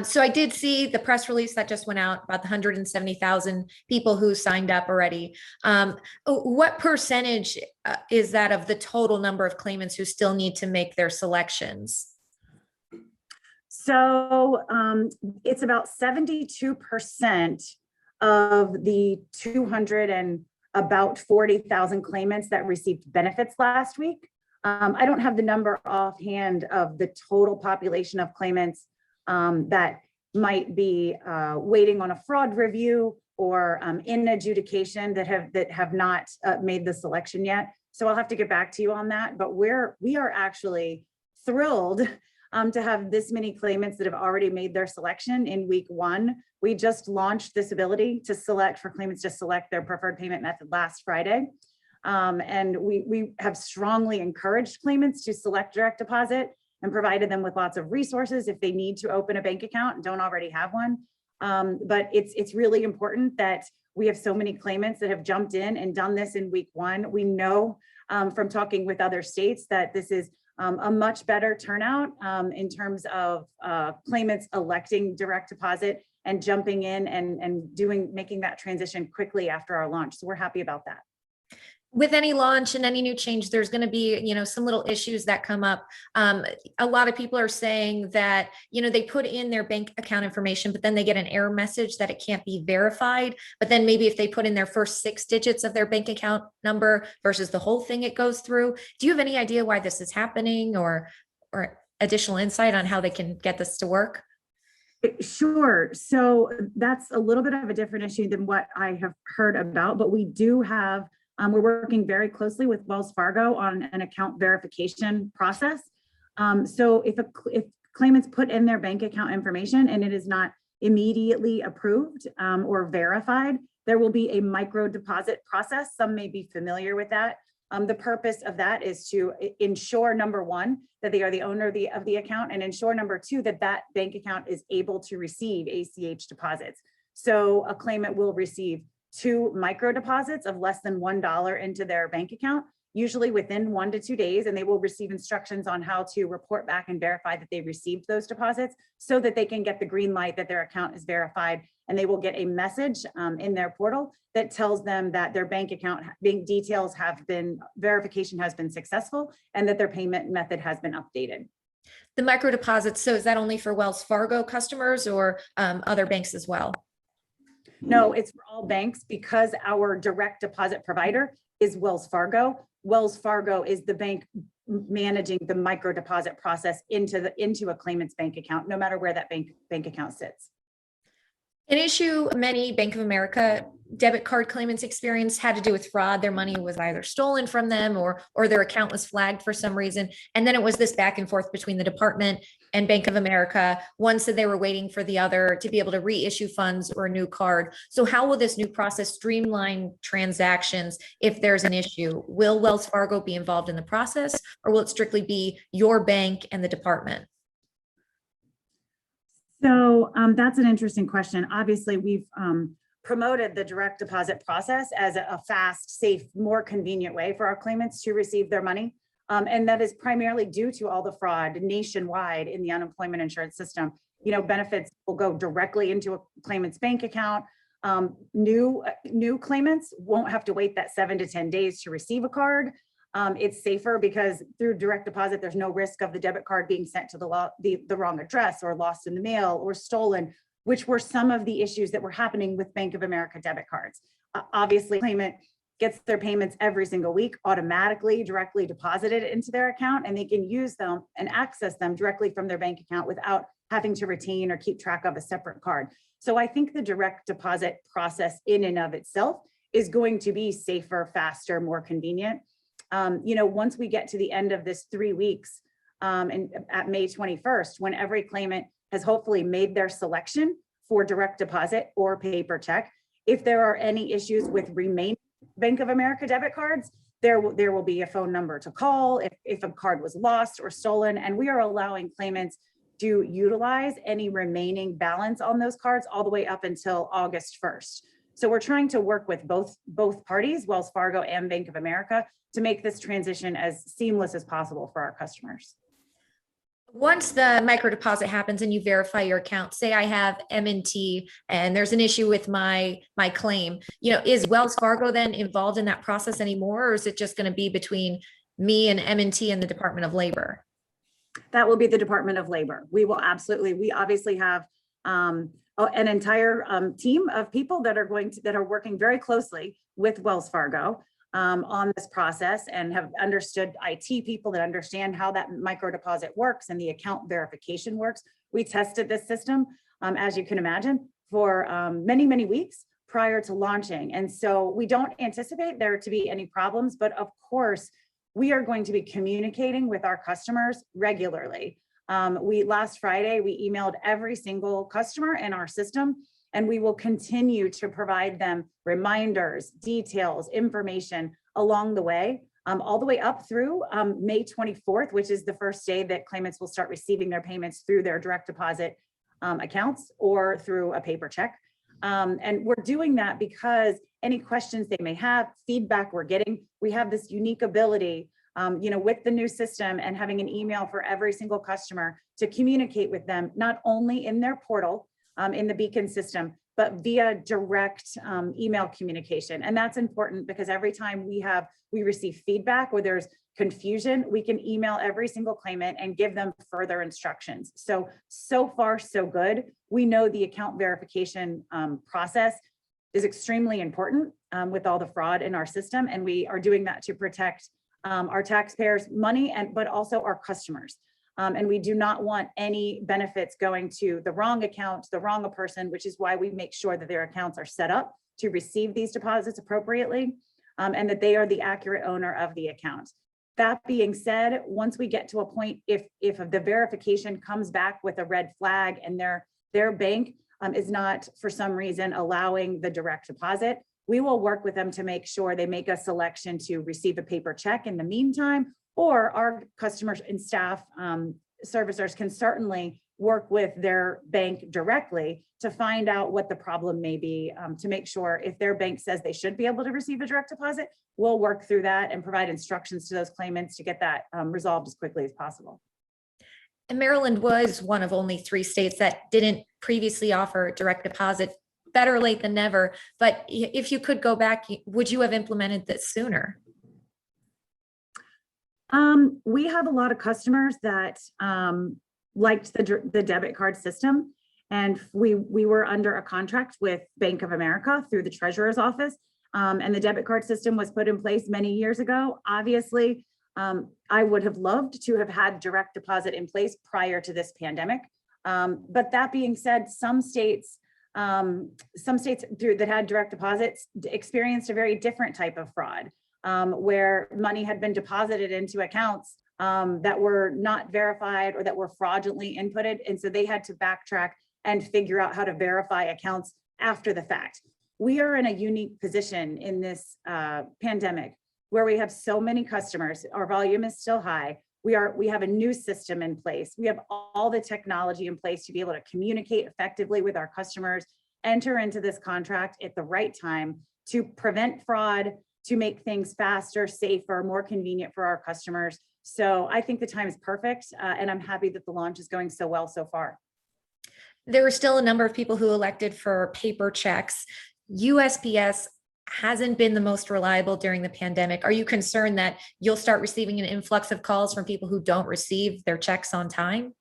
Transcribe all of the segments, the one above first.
So I did see the press release that just went out about the 170,000 people who signed up already. What percentage is that of the total number of claimants who still need to make their selections? So it's about 72% of the 200 and about 40,000 claimants that received benefits last week. I don't have the number offhand of the total population of claimants that might be waiting on a fraud review or in adjudication that have not made the selection yet. So I'll have to get back to you on that. But we are actually thrilled to have this many claimants that have already made their selection in week 1. We just launched this ability to select for claimants to select their preferred payment method last Friday. And we have strongly encouraged claimants to select direct deposit and provided them with lots of resources if they need to open a bank account and don't already have one. But it's really important that we have so many claimants that have jumped in and done this in week 1. We know from talking with other states that this is a much better turnout in terms of claimants electing direct deposit and jumping in and making that transition quickly after our launch. So we're happy about that. With any launch and any new change, there's going to be, some little issues that come up. A lot of people are saying that, they put in their bank account information, but then they get an error message that it can't be verified. But then maybe if they put in their first 6 digits of their bank account number versus the whole thing it goes through. Do you have any idea why this is happening or additional insight on how they can get this to work? Sure. So that's a little bit of a different issue than what I have heard about, but we do have we're working very closely with Wells Fargo on an account verification process. So if claimants put in their bank account information and it is not immediately approved or verified, there will be a micro deposit process. Some may be familiar with that. The purpose of that is to ensure, number 1, that they are the owner of the account, and ensure, number 2, that that bank account is able to receive ACH deposits. So a claimant will receive 2 micro deposits of less than $1 into their bank account, usually within 1 to 2 days, and they will receive instructions on how to report back and verify that they received those deposits so that they can get the green light that their account is verified, and they will get a message in their portal that tells them that their bank account details verification has been successful and that their payment method has been updated. The micro deposits, so is that only for Wells Fargo customers or other banks as well? No, it's for all banks because our direct deposit provider is Wells Fargo. Wells Fargo is the bank managing the micro deposit process into a claimant's bank account, no matter where that bank account sits. An issue many Bank of America debit card claimants experienced had to do with fraud. Their money was either stolen from them or their account was flagged for some reason. And then it was this back and forth between the department and Bank of America. One said they were waiting for the other to be able to reissue funds or a new card. So how will this new process streamline transactions if there's an issue? Will Wells Fargo be involved in the process, or will it strictly be your bank and the department? So that's an interesting question. Obviously, we've promoted the direct deposit process as a fast, safe, more convenient way for our claimants to receive their money. And that is primarily due to all the fraud nationwide in the unemployment insurance system. Benefits will go directly into a claimant's bank account. New claimants won't have to wait that 7 to 10 days to receive a card. It's safer because through direct deposit, there's no risk of the debit card being sent to the wrong address or lost in the mail or stolen, which were some of the issues that were happening with Bank of America debit cards. Obviously, claimant gets their payments every single week automatically directly deposited into their account, and they can use them and access them directly from their bank account without having to retain or keep track of a separate card. So I think the direct deposit process in and of itself is going to be safer, faster, more convenient. Once we get to the end of this 3 weeks and at May 21st, when every claimant has hopefully made their selection for direct deposit or paper check, if there are any issues with remaining Bank of America debit cards, there will be a phone number to call if a card was lost or stolen, and we are allowing claimants to utilize any remaining balance on those cards all the way up until August 1st. So we're trying to work with both parties, Wells Fargo and Bank of America, to make this transition as seamless as possible for our customers. Once the micro deposit happens and you verify your account, say I have M&T and there's an issue with my claim, is Wells Fargo then involved in that process anymore, or is it just going to be between me and M&T and the Department of Labor? That will be the Department of Labor. We obviously have an entire team of people that are working very closely with Wells Fargo on this process, and have understood IT people that understand how that micro deposit works and the account verification works. We tested this system, as you can imagine, for many, many weeks prior to launching. And so we don't anticipate there to be any problems, but of course, we are going to be communicating with our customers regularly. Last Friday, we emailed every single customer in our system, and we will continue to provide them reminders, details, information along the way, all the way up through May 24th, which is the first day that claimants will start receiving their payments through their direct deposit accounts or through a paper check. And we're doing that because any questions they may have, feedback we're getting, we have this unique ability, with the new system and having an email for every single customer to communicate with them, not only in their portal, in the Beacon system, but via direct email communication. And that's important because every time we receive feedback or there's confusion, we can email every single claimant and give them further instructions. So far, so good. We know the account verification process is extremely important with all the fraud in our system. And we are doing that to protect our taxpayers' money, but also our customers. And we do not want any benefits going to the wrong account, the wrong person, which is why we make sure that their accounts are set up to receive these deposits appropriately, and that they are the accurate owner of the account. That being said, once we get to a point, if the verification comes back with a red flag and their bank is not, for some reason, allowing the direct deposit, we will work with them to make sure they make a selection to receive a paper check in the meantime, or our customers and staff servicers can certainly work with their bank directly to find out what the problem may be, to make sure if their bank says they should be able to receive a direct deposit, we'll work through that and provide instructions to those claimants to get that resolved as quickly as possible. And Maryland was one of only 3 states that didn't previously offer direct deposit. Better late than never. But if you could go back, would you have implemented this sooner? We have a lot of customers that liked the debit card system, and we were under a contract with Bank of America through the Treasurer's Office, and the debit card system was put in place many years ago. Obviously, I would have loved to have had direct deposit in place prior to this pandemic. But that being said, some states that had direct deposits experienced a very different type of fraud, where money had been deposited into accounts that were not verified or that were fraudulently inputted. And so they had to backtrack and figure out how to verify accounts after the fact. We are in a unique position in this pandemic where we have so many customers. Our volume is still high. We have a new system in place. We have all the technology in place to be able to communicate effectively with our customers, enter into this contract at the right time to prevent fraud, to make things faster, safer, more convenient for our customers. So I think the time is perfect, and I'm happy that the launch is going so well so far. There were still a number of people who elected for paper checks. USPS hasn't been the most reliable during the pandemic. Are you concerned that you'll start receiving an influx of calls from people who don't receive their checks on time?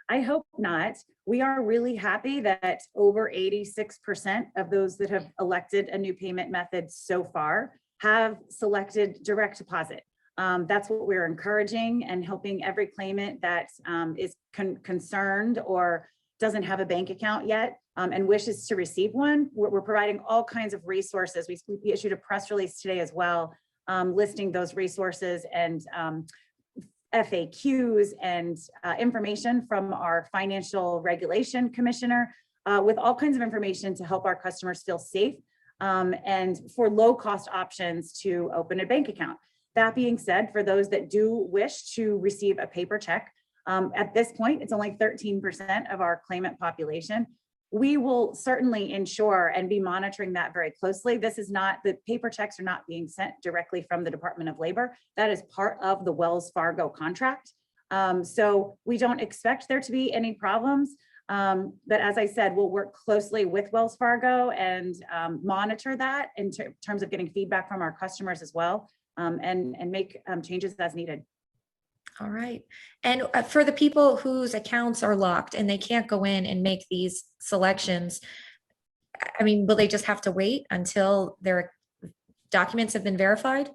I hope not. We are really happy that over 86% of those that have elected a new payment method so far have selected direct deposit. That's what we're encouraging and helping every claimant that is concerned or doesn't have a bank account yet and wishes to receive one. We're providing all kinds of resources. We issued a press release today as well, listing those resources and FAQs and information from our financial regulation commissioner with all kinds of information to help our customers feel safe and for low cost options to open a bank account. That being said, for those that do wish to receive a paper check, at this point, it's only 13% of our claimant population. We will certainly ensure and be monitoring that very closely. The paper checks are not being sent directly from the Department of Labor. That is part of the Wells Fargo contract. So we don't expect there to be any problems. But as I said, we'll work closely with Wells Fargo and monitor that in terms of getting feedback from our customers as well, and make changes as needed. All right. And for the people whose accounts are locked and they can't go in and make these selections, I mean, will they just have to wait until their documents have been verified?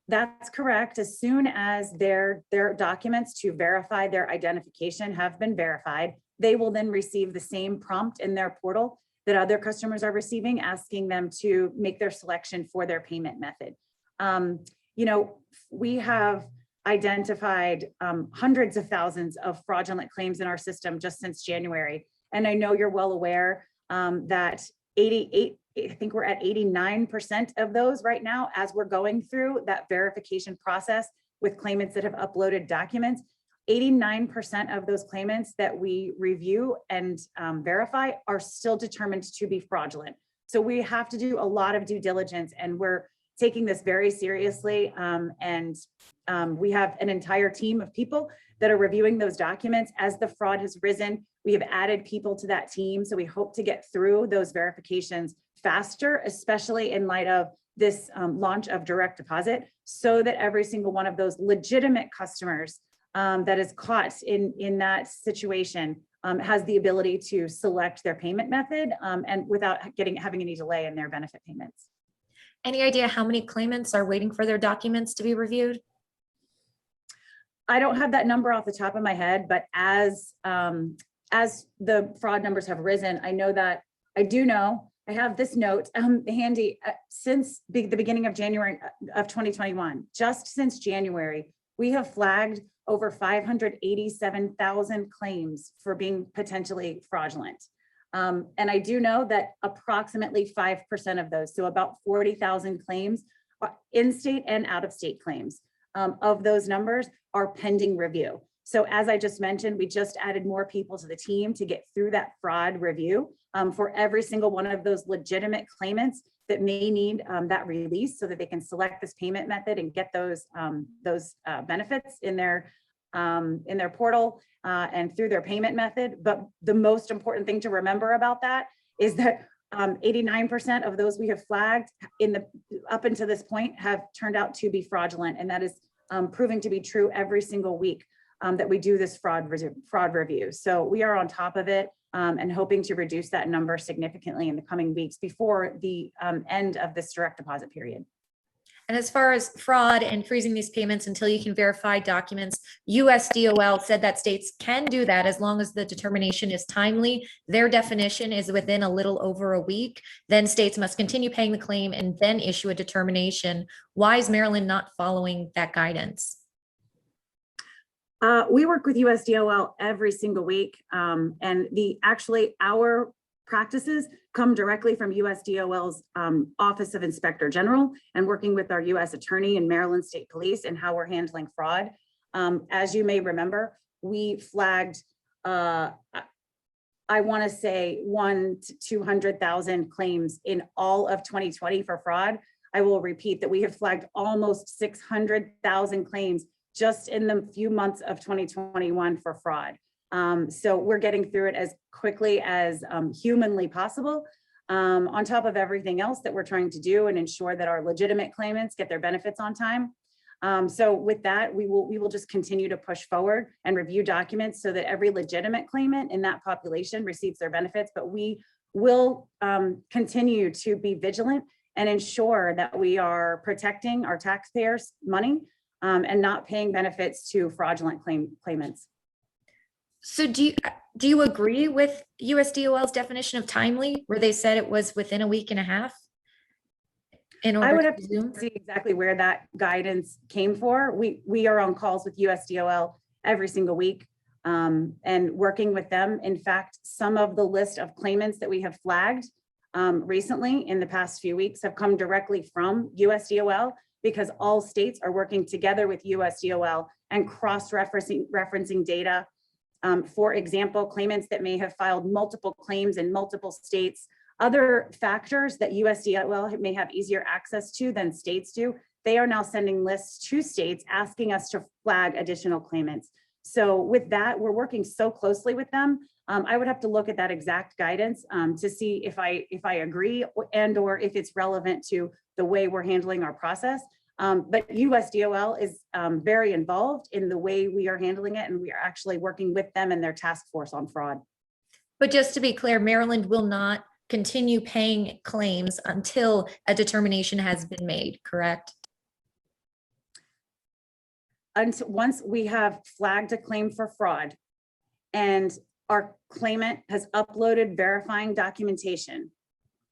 That's correct. As soon as their documents to verify their identification have been verified, they will then receive the same prompt in their portal that other customers are receiving, asking them to make their selection for their payment method. You know, we have identified hundreds of thousands of fraudulent claims in our system just since January. And I know you're well aware that I think we're at 89% of those right now as we're going through that verification process with claimants that have uploaded documents. 89% of those claimants that we review and verify are still determined to be fraudulent. So we have to do a lot of due diligence, and we're taking this very seriously. We have an entire team of people that are reviewing those documents. As the fraud has risen, we have added people to that team. So we hope to get through those verifications faster, especially in light of this launch of direct deposit, so that every single one of those legitimate customers that is caught in that situation has the ability to select their payment method and without having any delay in their benefit payments. Any idea how many claimants are waiting for their documents to be reviewed? I don't have that number off the top of my head, but as the fraud numbers have risen, I know that I have this note handy since the beginning of January of 2021. Just since January, we have flagged over 587,000 claims for being potentially fraudulent. And I do know that approximately 5% of those, so about 40,000 claims, are in-state and out-of-state claims. Of those numbers are pending review. So as I just mentioned, we just added more people to the team to get through that fraud review for every single one of those legitimate claimants that may need that release so that they can select this payment method and get those benefits in their portal and through their payment method. But the most important thing to remember about that is that 89% of those we have flagged up until this point have turned out to be fraudulent, and that is proving to be true every single week that we do this fraud review. So we are on top of it and hoping to reduce that number significantly in the coming weeks before the end of this direct deposit period. And as far as fraud and freezing these payments until you can verify documents, USDOL said that states can do that as long as the determination is timely. Their definition is within a little over a week. Then states must continue paying the claim and then issue a determination. Why is Maryland not following that guidance? We work with USDOL every single week, and our practices come directly from USDOL's Office of Inspector General, and working with our U.S. Attorney and Maryland State Police and how we're handling fraud. As you may remember, we flagged, I want to say 100,000 to 200,000 claims in all of 2020 for fraud. I will repeat that we have flagged almost 600,000 claims just in the few months of 2021 for fraud. So we're getting through it as quickly as humanly possible, on top of everything else that we're trying to do and ensure that our legitimate claimants get their benefits on time. So with that, we will just continue to push forward and review documents so that every legitimate claimant in that population receives their benefits. But we will continue to be vigilant and ensure that we are protecting our taxpayers' money and not paying benefits to fraudulent claimants. So do you agree with USDOL's definition of timely, where they said it was within a week and a half? I would have to see exactly where that guidance came for. We are on calls with USDOL every single week and working with them. In fact, some of the list of claimants that we have flagged recently in the past few weeks have come directly from USDOL, because all states are working together with USDOL and cross-referencing data. For example, claimants that may have filed multiple claims in multiple states, other factors that USDOL may have easier access to than states do. they are now sending lists to states asking us to flag additional claimants. So with that, we're working so closely with them. I would have to look at that exact guidance to see if I agree and or if it's relevant to the way we're handling our process. But USDOL is very involved in the way we are handling it, and we are actually working with them and their task force on fraud. But just to be clear, Maryland will not continue paying claims until a determination has been made, correct? Until once we have flagged a claim for fraud and our claimant has uploaded verifying documentation,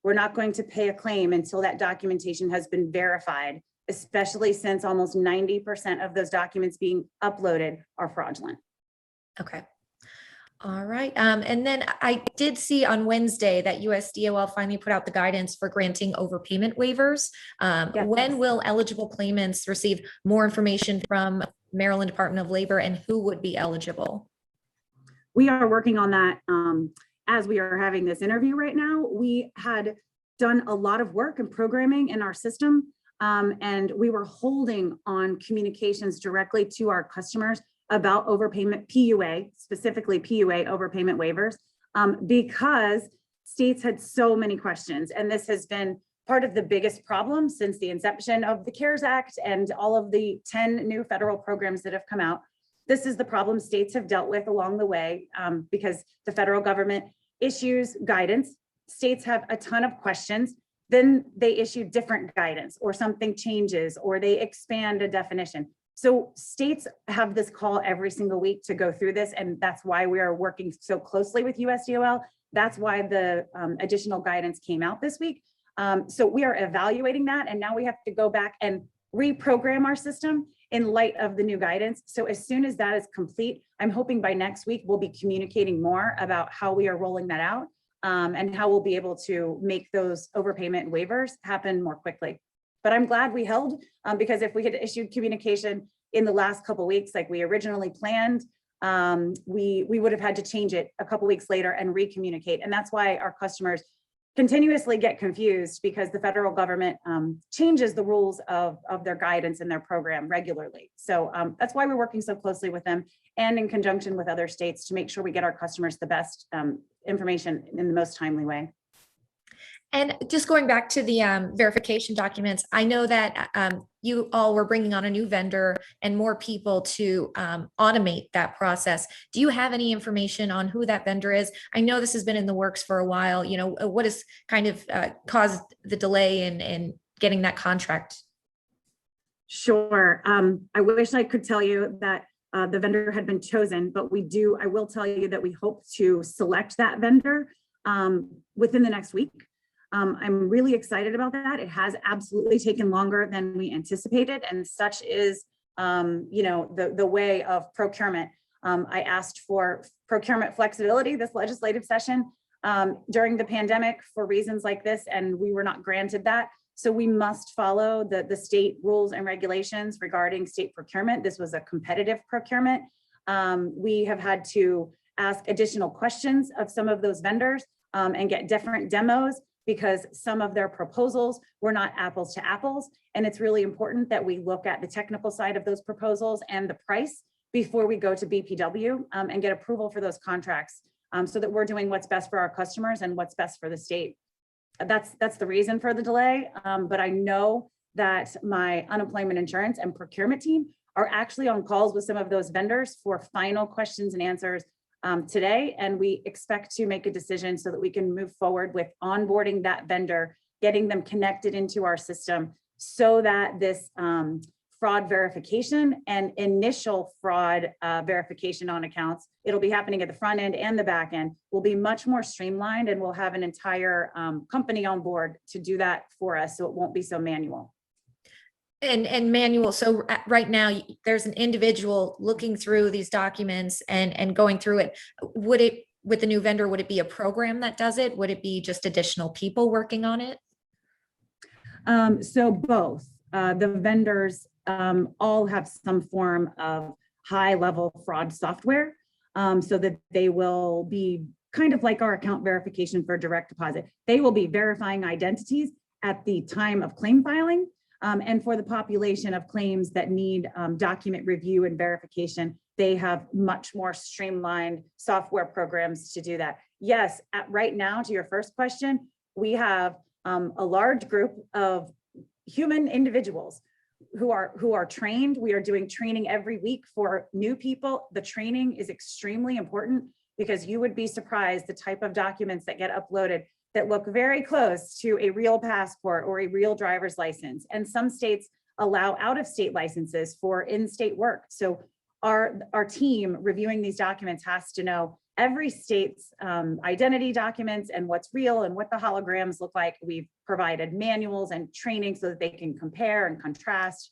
we're not going to pay a claim until that documentation has been verified, especially since almost 90% of those documents being uploaded are fraudulent. Okay. All right. And then I did see on Wednesday that USDOL finally put out the guidance for granting overpayment waivers. Yes. When will eligible claimants receive more information from Maryland Department of Labor, and who would be eligible? We are working on that as we are having this interview right now. We had done a lot of work and programming in our system, and we were holding on communications directly to our customers about overpayment PUA, specifically PUA overpayment waivers, because states had so many questions. And this has been part of the biggest problem since the inception of the CARES Act and all of the 10 new federal programs that have come out. This is the problem states have dealt with along the way because the federal government issues guidance. States have a ton of questions. Then they issue different guidance, or something changes, or they expand a definition. So states have this call every single week to go through this, and that's why we are working so closely with USDOL. That's why the additional guidance came out this week. So we are evaluating that, and now we have to go back and reprogram our system in light of the new guidance. So as soon as that is complete, I'm hoping by next week we'll be communicating more about how we are rolling that out and how we'll be able to make those overpayment waivers happen more quickly. But I'm glad we held because if we had issued communication in the last couple of weeks like we originally planned, we would have had to change it a couple of weeks later and re-communicate. And that's why our customers continuously get confused, because the federal government changes the rules of their guidance and their program regularly. So that's why we're working so closely with them and in conjunction with other states to make sure we get our customers the best information in the most timely way. And just going back to the verification documents, I know that you all were bringing on a new vendor and more people to automate that process. Do you have any information on who that vendor is? I know this has been in the works for a while. You know, what has kind of caused the delay in getting that contract? Sure. I wish I could tell you that the vendor had been chosen, but I will tell you that we hope to select that vendor within the next week. I'm really excited about that. It has absolutely taken longer than we anticipated, and such is, the way of procurement. I asked for procurement flexibility this legislative session during the pandemic for reasons like this, and we were not granted that. So we must follow the state rules and regulations regarding state procurement. This was a competitive procurement. We have had to ask additional questions of some of those vendors and get different demos, because some of their proposals were not apples to apples. And it's really important that we look at the technical side of those proposals and the price before we go to BPW and get approval for those contracts so that we're doing what's best for our customers and what's best for the state. That's the reason for the delay. But I know that my unemployment insurance and procurement team are actually on calls with some of those vendors for final questions and answers today, and we expect to make a decision so that we can move forward with onboarding that vendor, getting them connected into our system so that this fraud verification and initial fraud verification on accounts, it'll be happening at the front end and the back end, will be much more streamlined, and we'll have an entire company on board to do that for us, so it won't be so manual. And manual. So right now there's an individual looking through these documents and going through it. With the new vendor, would it be a program that does it? Would it be just additional people working on it? So both. The vendors all have some form of high-level fraud software so that they will be kind of like our account verification for direct deposit. They will be verifying identities at the time of claim filing. And for the population of claims that need document review and verification, they have much more streamlined software programs to do that. Yes, right now, to your first question, we have a large group of human individuals who are trained. We are doing training every week for new people. The training is extremely important because you would be surprised the type of documents that get uploaded that look very close to a real passport or a real driver's license. And some states allow out-of-state licenses for in-state work. So our team reviewing these documents has to know every state's identity documents and what's real and what the holograms look like. We've provided manuals and training so that they can compare and contrast.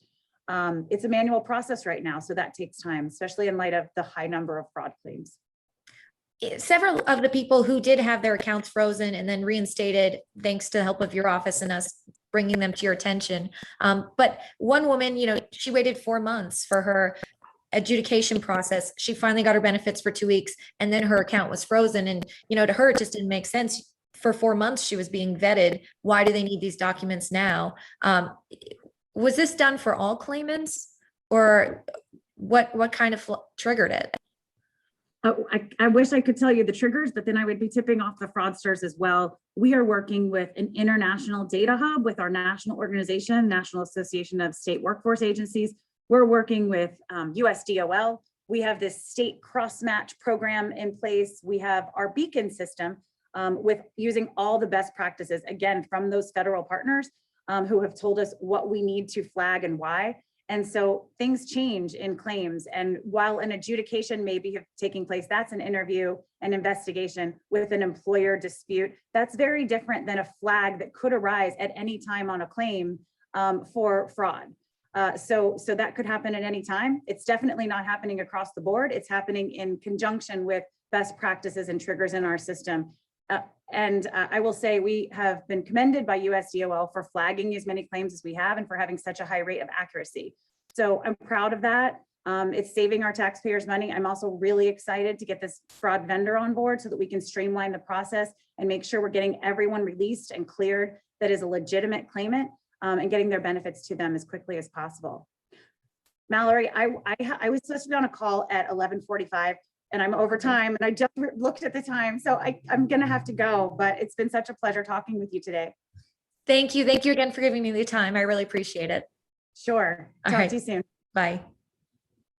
It's a manual process right now, so that takes time, especially in light of the high number of fraud claims. Several of the people who did have their accounts frozen and then reinstated, thanks to the help of your office and us bringing them to your attention. But one woman, she waited 4 months for her adjudication process. She finally got her benefits for 2 weeks and then her account was frozen. And, to her, it just didn't make sense. For 4 months, she was being vetted. Why do they need these documents now? Was this done for all claimants, or what kind of triggered it? Oh, I wish I could tell you the triggers, but then I would be tipping off the fraudsters as well. We are working with an international data hub with our national organization, National Association of State Workforce Agencies. We're working with USDOL. We have this state cross-match program in place. We have our beacon system with using all the best practices, again, from those federal partners who have told us what we need to flag and why. And so things change in claims. And while an adjudication may be taking place, that's an interview, an investigation with an employer dispute. That's very different than a flag that could arise at any time on a claim for fraud. So that could happen at any time. It's definitely not happening across the board. It's happening in conjunction with best practices and triggers in our system. I will say we have been commended by USDOL for flagging as many claims as we have and for having such a high rate of accuracy. So I'm proud of that. It's saving our taxpayers money. I'm also really excited to get this fraud vendor on board so that we can streamline the process and make sure we're getting everyone released and cleared that is a legitimate claimant and getting their benefits to them as quickly as possible. Mallory, I was supposed to be on a call at 11:45. And I'm over time, and I just looked at the time. So I'm gonna have to go, but it's been such a pleasure talking with you today. Thank you. Thank you again for giving me the time. I really appreciate it. Sure. Talk to you soon. Bye.